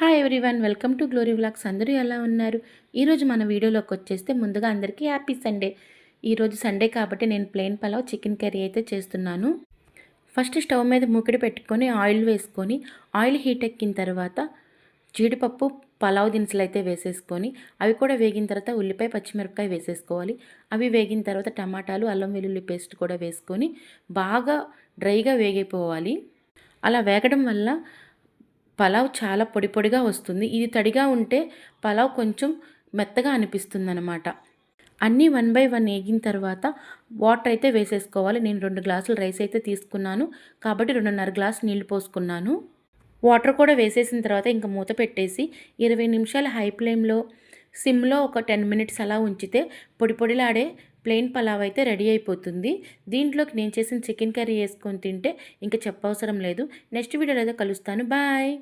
Hi everyone, welcome to glory vlogs. అందరూ ఎలా ఉన్నారు? ఈరోజు మన వీడియోలోకి వచ్చేస్తే ముందుగా అందరికీ హ్యాపీ సండే. ఈరోజు సండే కాబట్టి నేను ప్లెయిన్ పలావ్ చికెన్ కర్రీ అయితే చేస్తున్నాను. ఫస్ట్ స్టవ్ మీద మూకిడి పెట్టుకొని ఆయిల్ వేసుకొని ఆయిల్ హీట్ ఎక్కిన తర్వాత జీడిపప్పు పలావ్ దినుసులు అయితే వేసేసుకొని అవి కూడా వేగిన తర్వాత ఉల్లిపాయ పచ్చిమిరపకాయ వేసేసుకోవాలి. అవి వేగిన తర్వాత టమాటాలు అల్లం వెల్లుల్లి పేస్ట్ కూడా వేసుకొని బాగా డ్రైగా వేగిపోవాలి. అలా వేగడం వల్ల పలావ్ చాలా పొడి పొడిగా వస్తుంది. ఇది తడిగా ఉంటే పలావ్ కొంచెం మెత్తగా అనిపిస్తుందన్నమాట. అన్నీ 1 బై 1 ఏగిన తర్వాత వాటర్ అయితే వేసేసుకోవాలి. నేను 2 గ్లాసులు రైస్ అయితే తీసుకున్నాను కాబట్టి 2.5 గ్లాసు నీళ్లు పోసుకున్నాను. వాటర్ కూడా వేసేసిన తర్వాత ఇంకా మూత పెట్టేసి 20 నిమిషాలు హై ఫ్లేమ్లో సిమ్లో ఒక 10 మినిట్స్ అలా ఉంచితే పొడి పొడిలాడే ప్లెయిన్ పలావ్ అయితే రెడీ అయిపోతుంది. దీంట్లోకి నేను చేసిన చికెన్ కర్రీ వేసుకొని తింటే ఇంకా చెప్పవసరం లేదు. నెక్స్ట్ వీడియోలో అయితే కలుస్తాను. బాయ్.